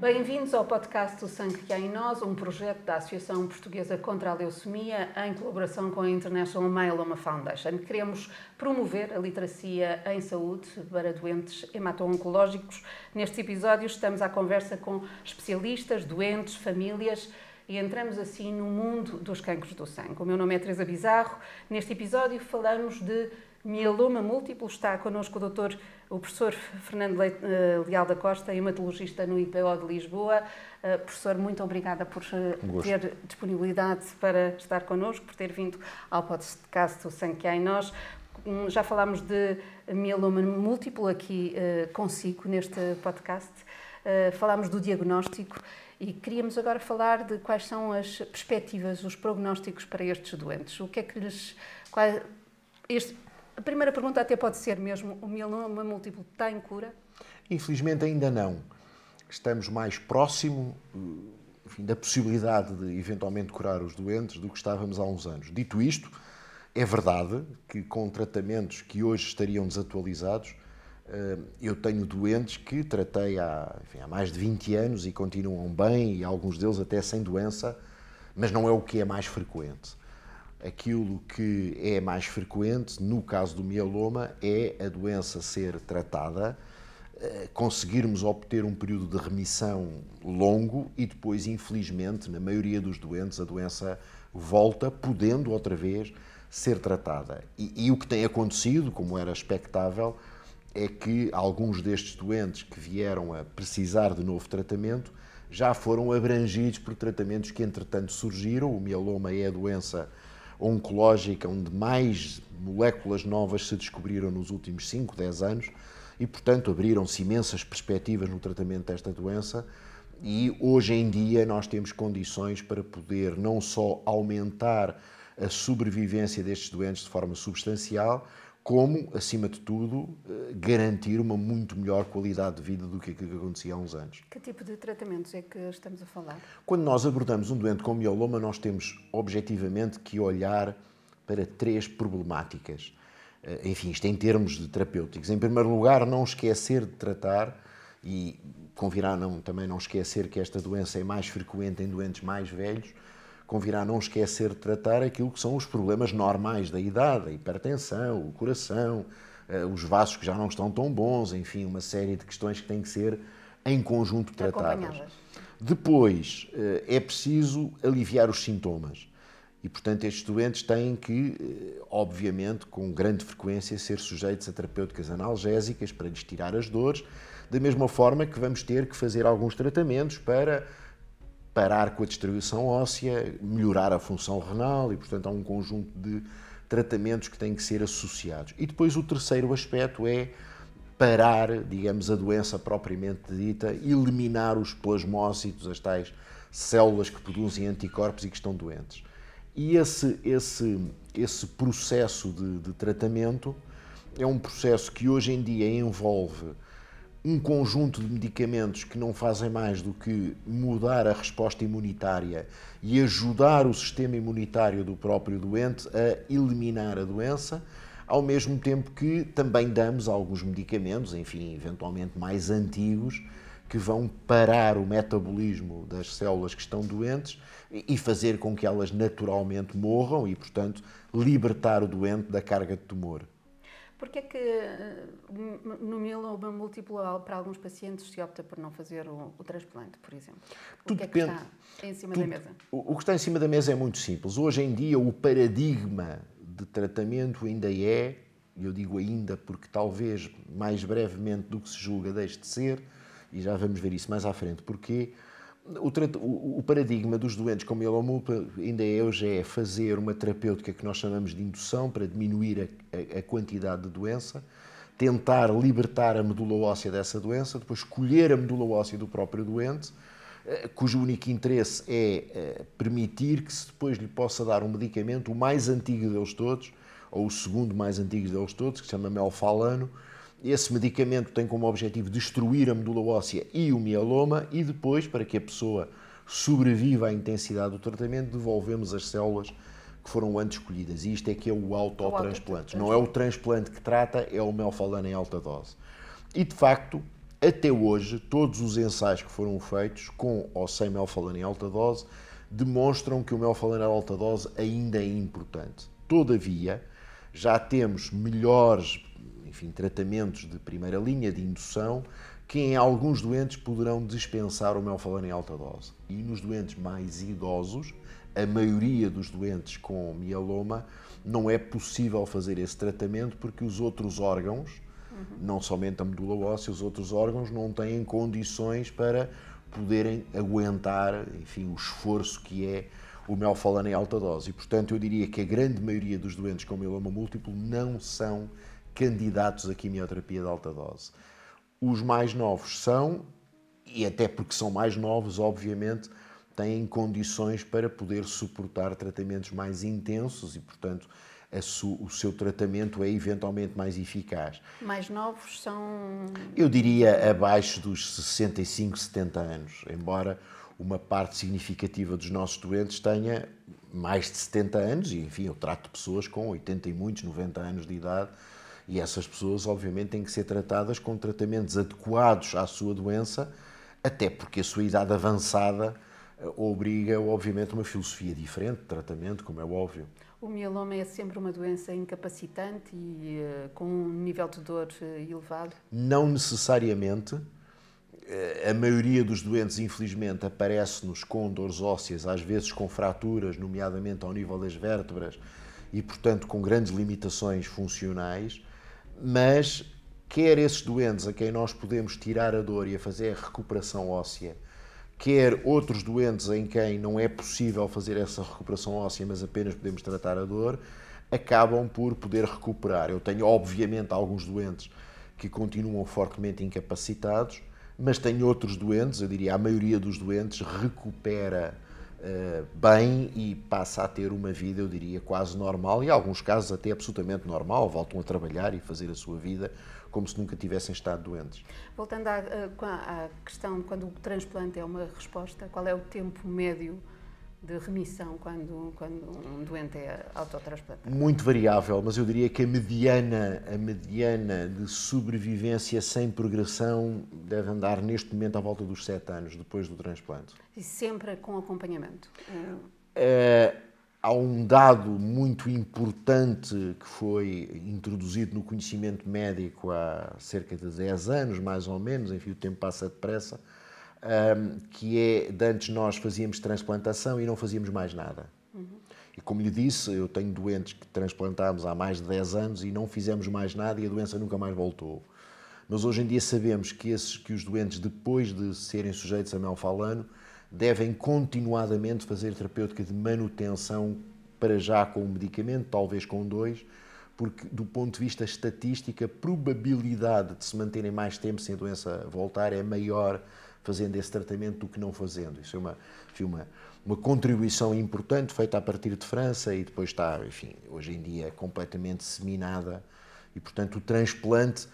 Bem-vindos ao podcast O Sangue que há em Nós, um projeto da Associação Portuguesa contra a Leucemia em colaboração com a International Myeloma Foundation. Queremos promover a literacia em saúde para doentes hemato-oncológicos. Nestes episódios estamos à conversa com especialistas, doentes, famílias e entramos assim no mundo dos cancros do sangue. O meu nome é Teresa Bizarro. Neste episódio falamos de mieloma múltiplo. Está connosco o professor Fernando Leal da Costa, hematologista no IPO de Lisboa. Professor, muito obrigada por ter disponibilidade para estar connosco, por ter vindo ao podcast O Sangue que há em Nós. Já falámos de mieloma múltiplo aqui consigo neste podcast. Falámos do diagnóstico e queríamos agora falar de quais são as perspectivas, os prognósticos para estes doentes. O que é que lhes... A primeira pergunta até pode ser mesmo, o mieloma múltiplo tem cura? Infelizmente ainda não. Estamos mais próximo, da possibilidade de eventualmente curar os doentes do que estávamos há uns anos. Dito isto, é verdade que com tratamentos que hoje estariam desatualizados, eu tenho doentes que tratei há mais de 20 anos e continuam bem, e alguns deles até sem doença, mas não é o que é mais frequente. Aquilo que é mais frequente, no caso do mieloma, é a doença ser tratada, conseguirmos obter um período de remissão longo e depois, infelizmente, na maioria dos doentes, a doença volta, podendo outra vez ser tratada. E o que tem acontecido, como era expectável, é que alguns destes doentes que vieram a precisar de novo tratamento já foram abrangidos por tratamentos que, entretanto, surgiram. O mieloma é a doença oncológica onde mais moléculas novas se descobriram nos últimos 5, 10 anos e, portanto, abriram-se imensas perspectivas no tratamento desta doença e hoje em dia nós temos condições para poder não só aumentar a sobrevivência destes doentes de forma substancial, como, acima de tudo, garantir uma muito melhor qualidade de vida do que aquilo que acontecia há uns anos. Que tipo de tratamentos é que estamos a falar? Quando nós abordamos um doente com mieloma, nós temos objetivamente que olhar para 3 problemáticas. Enfim, isto em termos de terapêuticos. Em primeiro lugar, não esquecer de tratar, e convirá também não esquecer que esta doença é mais frequente em doentes mais velhos, convirá não esquecer de tratar aquilo que são os problemas normais da idade, a hipertensão, o coração, os vasos que já não estão tão bons, enfim, uma série de questões que têm que ser em conjunto tratadas. Depois, é preciso aliviar os sintomas e, portanto, estes doentes têm que, obviamente, com grande frequência, ser sujeitos a terapêuticas analgésicas para lhes tirar as dores, da mesma forma que vamos ter que fazer alguns tratamentos para parar com a distribuição óssea, melhorar a função renal e, portanto, há um conjunto de tratamentos que têm que ser associados. E depois o terceiro aspecto é parar, digamos, a doença propriamente dita, eliminar os plasmócitos, as tais células que produzem anticorpos e que estão doentes. E esse processo de tratamento é um processo que hoje em dia envolve um conjunto de medicamentos que não fazem mais do que mudar a resposta imunitária e ajudar o sistema imunitário do próprio doente a eliminar a doença, ao mesmo tempo que também damos alguns medicamentos, enfim, eventualmente mais antigos, que vão parar o metabolismo das células que estão doentes e fazer com que elas naturalmente morram e, portanto, libertar o doente da carga de tumor. Porquê é que no mieloma múltiplo, para alguns pacientes, se opta por não fazer o transplante, por exemplo? O que é que está em cima da mesa? O que está em cima da mesa é muito simples. Hoje em dia, o paradigma de tratamento ainda é, e eu digo ainda porque talvez mais brevemente do que se julga deixe de ser, e já vamos ver isso mais à frente, porque o paradigma dos doentes com mieloma múltiplo ainda hoje é fazer uma terapêutica que nós chamamos de indução para diminuir a quantidade de doença, tentar libertar a medula óssea dessa doença, depois colher a medula óssea do próprio doente, cujo único interesse é permitir que se depois lhe possa dar um medicamento, o mais antigo deles todos, ou o segundo mais antigo deles todos, que se chama melfalano. Esse medicamento tem como objetivo destruir a medula óssea e o mieloma e depois, para que a pessoa sobreviva à intensidade do tratamento, devolvemos as células que foram antes escolhidas. E isto é que é o autotransplante. Não é o transplante que trata, é o melfalano em alta dose. E, de facto, Até hoje, todos os ensaios que foram feitos, com ou sem melfalana em alta dose, demonstram que o melfalana em alta dose ainda é importante. Todavia, já temos melhores, enfim, tratamentos de primeira linha de indução que em alguns doentes poderão dispensar o melfalana em alta dose. E nos doentes mais idosos, a maioria dos doentes com mieloma, não é possível fazer esse tratamento porque os outros órgãos, não somente a medula óssea, os outros órgãos não têm condições para poderem aguentar, enfim, o esforço que é o melfalana em alta dose. E, portanto, eu diria que a grande maioria dos doentes com mieloma múltiplo não são candidatos à quimioterapia de alta dose. Os mais novos são, e até porque são mais novos, obviamente, têm condições para poder suportar tratamentos mais intensos e, portanto, o seu tratamento é eventualmente mais eficaz. Mais novos são... Eu diria abaixo dos 65, 70 anos, embora uma parte significativa dos nossos doentes tenha mais de 70 anos, e enfim, eu trato pessoas com 80 e muitos, 90 anos de idade, e essas pessoas obviamente têm que ser tratadas com tratamentos adequados à sua doença, até porque a sua idade avançada obriga, obviamente, uma filosofia diferente de tratamento, como é óbvio. O mieloma é sempre uma doença incapacitante e com um nível de dor elevado? Não necessariamente. A maioria dos doentes, infelizmente, aparece-nos com dores ósseas, às vezes com fraturas, nomeadamente ao nível das vértebras, e, portanto, com grandes limitações funcionais, mas quer esses doentes a quem nós podemos tirar a dor e a fazer a recuperação óssea, quer outros doentes em quem não é possível fazer essa recuperação óssea, mas apenas podemos tratar a dor, acabam por poder recuperar. Eu tenho, obviamente, alguns doentes que continuam fortemente incapacitados, mas tenho outros doentes, eu diria a maioria dos doentes, recupera bem e passa a ter uma vida, eu diria, quase normal, e em alguns casos até absolutamente normal, voltam a trabalhar e fazer a sua vida como se nunca tivessem estado doentes. Voltando à questão, quando o transplante é uma resposta, qual é o tempo médio de remissão quando um doente é autotransplantado? Muito variável, mas eu diria que a mediana de sobrevivência sem progressão deve andar neste momento à volta dos 7 anos depois do transplante. E sempre com acompanhamento? Há um dado muito importante que foi introduzido no conhecimento médico há cerca de 10 anos, mais ou menos, enfim, o tempo passa depressa, que é, de antes nós fazíamos transplantação e não fazíamos mais nada. E como lhe disse, eu tenho doentes que transplantámos há mais de 10 anos e não fizemos mais nada e a doença nunca mais voltou. Mas hoje em dia sabemos que os doentes, depois de serem sujeitos a melfalano, devem continuadamente fazer terapêutica de manutenção, para já com um medicamento, talvez com 2, porque do ponto de vista estatístico, a probabilidade de se manterem mais tempo sem a doença voltar é maior fazendo esse tratamento do que não fazendo. Isso é uma contribuição importante feita a partir de França e depois está, enfim, hoje em dia completamente disseminada e, portanto, o transplante,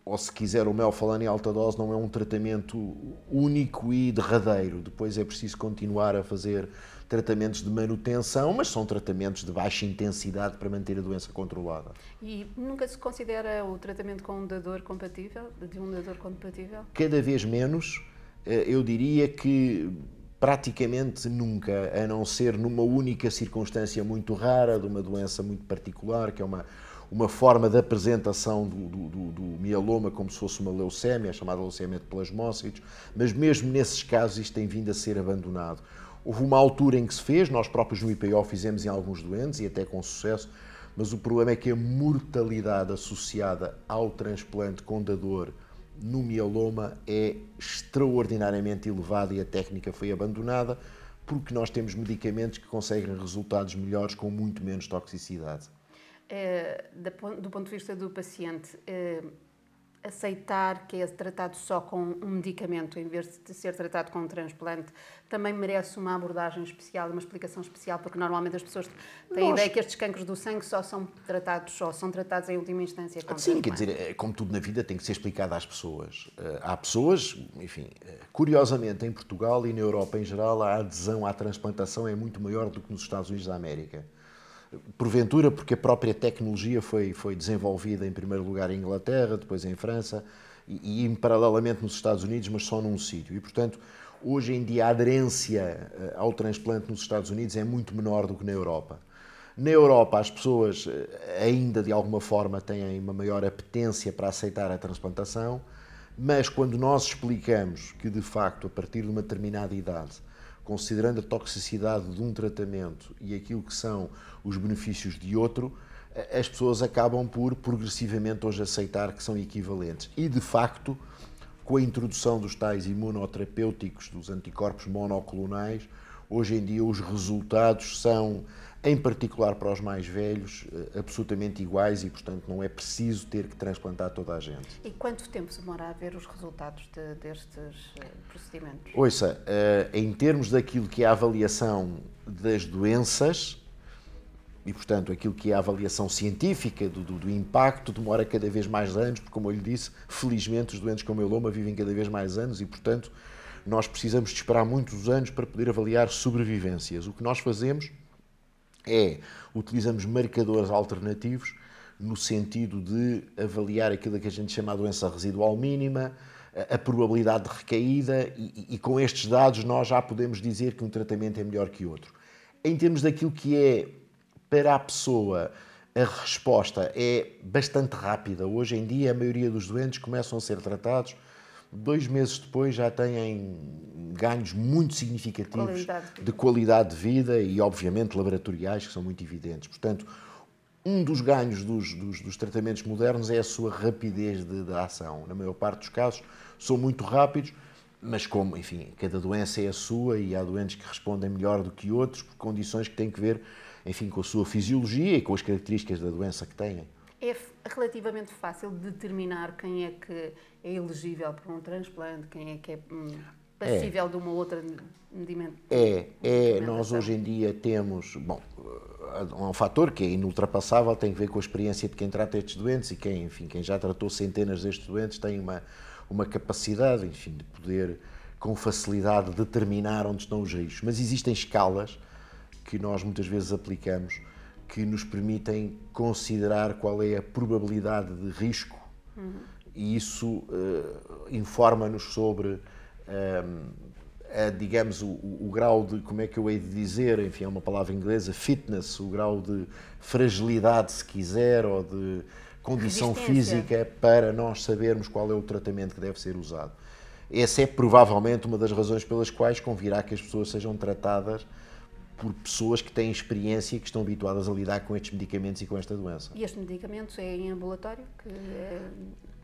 ou se quiser o melfalana em alta dose, não é um tratamento único e derradeiro. Depois é preciso continuar a fazer tratamentos de manutenção, mas são tratamentos de baixa intensidade para manter a doença controlada. E nunca se considera o tratamento com um dador compatível, de um dador compatível? Cada vez menos, eu diria que praticamente nunca, a não ser numa única circunstância muito rara, de uma doença muito particular, que é uma forma de apresentação do mieloma como se fosse uma leucémia, chamada leucémia de plasmócitos, mas mesmo nesses casos isto tem vindo a ser abandonado. Houve uma altura em que se fez, nós próprios no IPO fizemos em alguns doentes e até com sucesso, mas o problema é que a mortalidade associada ao transplante com dador no mieloma é extraordinariamente elevada e a técnica foi abandonada porque nós temos medicamentos que conseguem resultados melhores com muito menos toxicidade. Do ponto de vista do paciente, aceitar que é tratado só com um medicamento em vez de ser tratado com um transplante também merece uma abordagem especial, uma explicação especial, porque normalmente as pessoas têm a ideia que estes cancros do sangue só são tratados em última instância com Sim, transplante. quer dizer, como tudo na vida tem que ser explicado às pessoas. Há pessoas, enfim, curiosamente em Portugal e na Europa em geral a adesão à transplantação é muito maior do que nos Estados Unidos da América. Porventura, porque a própria tecnologia foi desenvolvida em primeiro lugar em Inglaterra, depois em França e paralelamente nos Estados Unidos, mas só num sítio. E, portanto, hoje em dia a aderência ao transplante nos Estados Unidos é muito menor do que na Europa. Na Europa as pessoas ainda de alguma forma têm uma maior apetência para aceitar a transplantação, mas quando nós explicamos que de facto a partir de uma determinada idade, considerando a toxicidade de um tratamento e aquilo que são os benefícios de outro, as pessoas acabam por progressivamente hoje aceitar que são equivalentes. E de facto, com a introdução dos tais imunoterapêuticos, dos anticorpos monoclonais, hoje em dia os resultados são, em particular para os mais velhos, absolutamente iguais e, portanto, não é preciso ter que transplantar toda a gente. E quanto tempo se demora a ver os resultados destes procedimentos? Ouça, em termos daquilo que é a avaliação das doenças, e, portanto, aquilo que é a avaliação científica do impacto demora cada vez mais anos, porque, como eu lhe disse, felizmente os doentes com mieloma vivem cada vez mais anos e, portanto, nós precisamos de esperar muitos anos para poder avaliar sobrevivências. O que nós fazemos é, utilizamos marcadores alternativos no sentido de avaliar aquilo que a gente chama de doença residual mínima, a probabilidade de recaída e com estes dados nós já podemos dizer que um tratamento é melhor que outro. Em termos daquilo que é para a pessoa, a resposta é bastante rápida. Hoje em dia, a maioria dos doentes começam a ser tratados, 2 meses depois já têm ganhos muito significativos de qualidade de vida e, obviamente, laboratoriais, que são muito evidentes. Portanto, um dos ganhos dos tratamentos modernos é a sua rapidez de ação. Na maior parte dos casos, são muito rápidos, mas como, enfim, cada doença é a sua e há doentes que respondem melhor do que outros por condições que têm que ver, enfim, com a sua fisiologia e com as características da doença que têm. É relativamente fácil determinar quem é que é elegível para um transplante, quem é que é passível de uma outra medicamentação? Nós hoje em dia temos, bom, há um fator que é inultrapassável, tem a ver com a experiência de quem trata estes doentes e quem já tratou centenas destes doentes tem uma capacidade, enfim, de poder com facilidade determinar onde estão os riscos. Mas existem escalas que nós muitas vezes aplicamos que nos permitem considerar qual é a probabilidade de risco e isso informa-nos sobre, digamos, o grau de, como é que eu hei de dizer, enfim, é uma palavra inglesa, fitness, o grau de fragilidade, se quiser, ou de condição física para nós sabermos qual é o tratamento que deve ser usado. Essa é provavelmente uma das razões pelas quais convirá que as pessoas sejam tratadas por pessoas que têm experiência e que estão habituadas a lidar com estes medicamentos e com esta doença. E estes medicamentos é em ambulatório?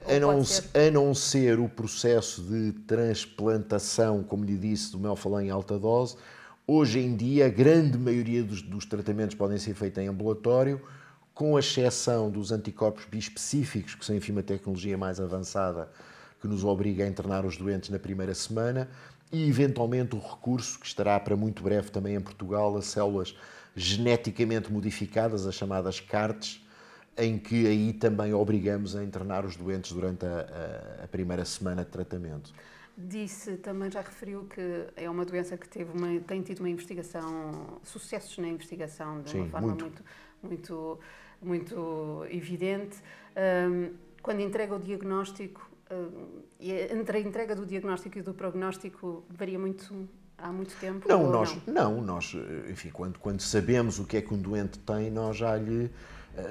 A não ser o processo de transplantação, como lhe disse, do melphalan em alta dose, hoje em dia a grande maioria dos tratamentos podem ser feitos em ambulatório, com exceção dos anticorpos bispecíficos, que são, enfim, uma tecnologia mais avançada que nos obriga a internar os doentes na primeira semana, e eventualmente o recurso, que estará para muito breve também em Portugal, a células geneticamente modificadas, as chamadas CAR-Ts, em que aí também obrigamos a internar os doentes durante a primeira semana de tratamento. Disse, também já referiu que é uma doença que tem tido uma investigação, sucessos na investigação de uma forma muito evidente. Quando entrega o diagnóstico, entre a entrega do diagnóstico e do prognóstico varia muito, há muito tempo? Nós, enfim, quando sabemos o que é que um doente tem, nós já lhe,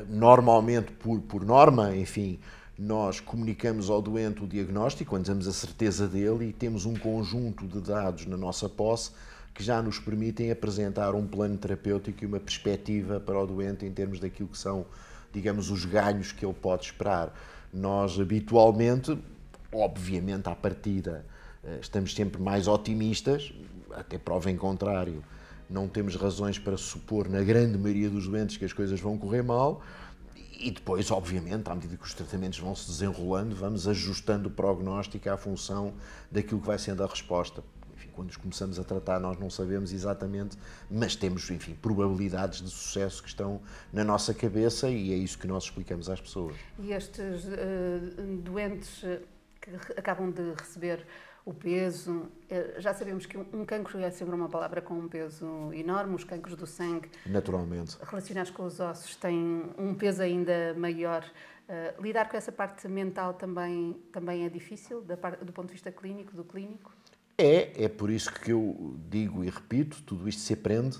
normalmente, por norma, enfim, nós comunicamos ao doente o diagnóstico, quando temos a certeza dele e temos um conjunto de dados na nossa posse que já nos permitem apresentar um plano terapêutico e uma perspectiva para o doente em termos daquilo que são, digamos, os ganhos que ele pode esperar. Nós, habitualmente, obviamente, à partida, estamos sempre mais otimistas, até prova em contrário, não temos razões para supor, na grande maioria dos doentes, que as coisas vão correr mal, e depois, obviamente, à medida que os tratamentos vão se desenrolando, vamos ajustando o prognóstico à função daquilo que vai sendo a resposta. Enfim, quando os começamos a tratar, nós não sabemos exatamente, mas temos, enfim, probabilidades de sucesso que estão na nossa cabeça e é isso que nós explicamos às pessoas. E estes doentes que acabam de receber o peso. Já sabemos que um cancro é sempre uma palavra com um peso enorme. Os cancros do sangue, naturalmente, relacionados com os ossos, têm um peso ainda maior. Lidar com essa parte mental também é difícil, do ponto de vista clínico, do clínico? É por isso que eu digo e repito, tudo isto se aprende.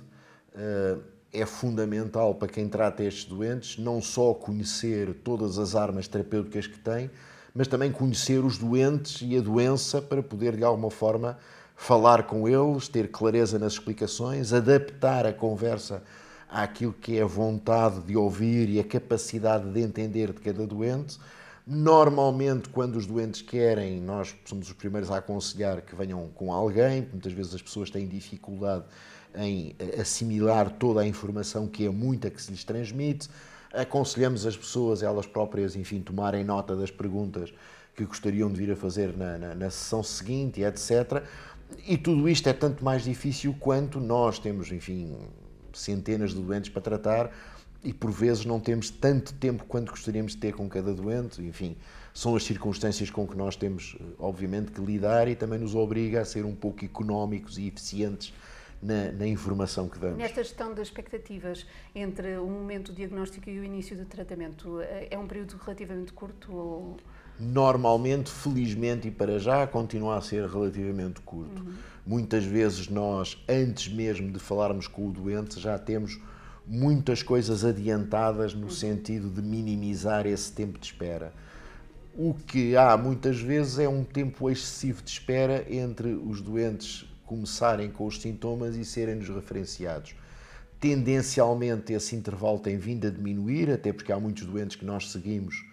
É fundamental para quem trata estes doentes não só conhecer todas as armas terapêuticas que tem, mas também conhecer os doentes e a doença para poder, de alguma forma, falar com eles, ter clareza nas explicações, adaptar a conversa àquilo que é a vontade de ouvir e a capacidade de entender de cada doente. Normalmente, quando os doentes querem, nós somos os primeiros a aconselhar que venham com alguém, muitas vezes as pessoas têm dificuldade em assimilar toda a informação que é muita que se lhes transmite. Aconselhamos as pessoas, elas próprias, enfim, tomarem nota das perguntas que gostariam de vir a fazer na sessão seguinte, etc. E tudo isto é tanto mais difícil quanto nós temos, enfim, centenas de doentes para tratar e por vezes não temos tanto tempo quanto gostaríamos de ter com cada doente. Enfim, são as circunstâncias com que nós temos, obviamente, que lidar e também nos obriga a ser um pouco económicos e eficientes na informação que damos. Nesta gestão das expectativas entre o momento do diagnóstico e o início do tratamento, é um período relativamente curto? Ou... Normalmente, felizmente e para já, continua a ser relativamente curto. Muitas vezes nós, antes mesmo de falarmos com o doente, já temos muitas coisas adiantadas no sentido de minimizar esse tempo de espera. O que há muitas vezes é um tempo excessivo de espera entre os doentes começarem com os sintomas e serem-nos referenciados. Tendencialmente esse intervalo tem vindo a diminuir, até porque há muitos doentes que nós seguimos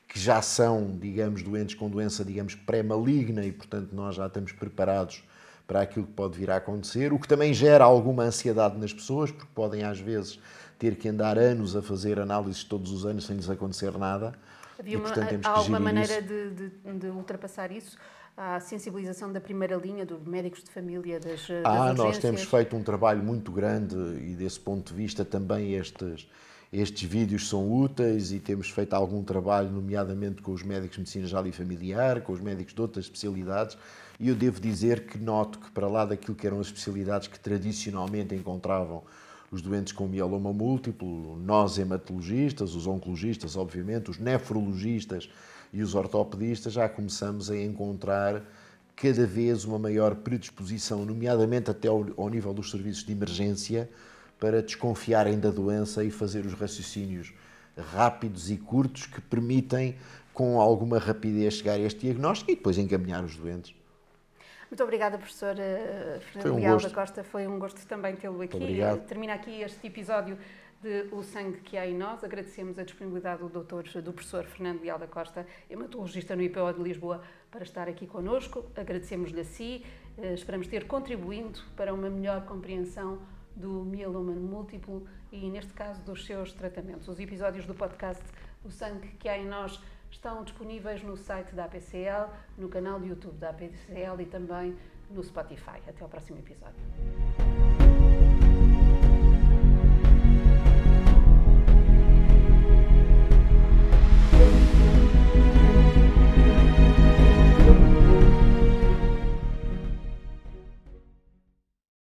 que já são, digamos, doentes com doença, digamos, pré-maligna e, portanto, nós já estamos preparados para aquilo que pode vir a acontecer, o que também gera alguma ansiedade nas pessoas, porque podem, às vezes, ter que andar anos a fazer análises todos os anos sem lhes acontecer nada. Há alguma maneira de ultrapassar isso? A sensibilização da primeira linha, dos médicos de família, das urgências? Nós temos feito um trabalho muito grande e, desse ponto de vista, também estes vídeos são úteis e temos feito algum trabalho, nomeadamente com os médicos de medicina geral e familiar, com os médicos de outras especialidades, e eu devo dizer que noto que, para lá daquilo que eram as especialidades que tradicionalmente encontravam os doentes com mieloma múltiplo, nós hematologistas, os oncologistas, obviamente, os nefrologistas e os ortopedistas, já começamos a encontrar cada vez uma maior predisposição, nomeadamente até ao nível dos serviços de emergência, para desconfiarem da doença e fazer os raciocínios rápidos e curtos que permitem, com alguma rapidez, chegar a este diagnóstico e depois encaminhar os doentes. Muito obrigada, professor Fernando Leal da Costa. Foi um gosto também tê-lo aqui. Obrigado. Termina aqui este episódio de O Sangue que Há em Nós. Agradecemos a disponibilidade do professor Fernando Leal da Costa, hematologista no IPO de Lisboa, para estar aqui connosco. Agradecemos-lhe a si. Esperamos ter contribuído para uma melhor compreensão do mieloma múltiplo e, neste caso, dos seus tratamentos. Os episódios do podcast O Sangue que Há em Nós estão disponíveis no site da APCL, no canal de YouTube da APCL e também no Spotify. Até ao próximo episódio.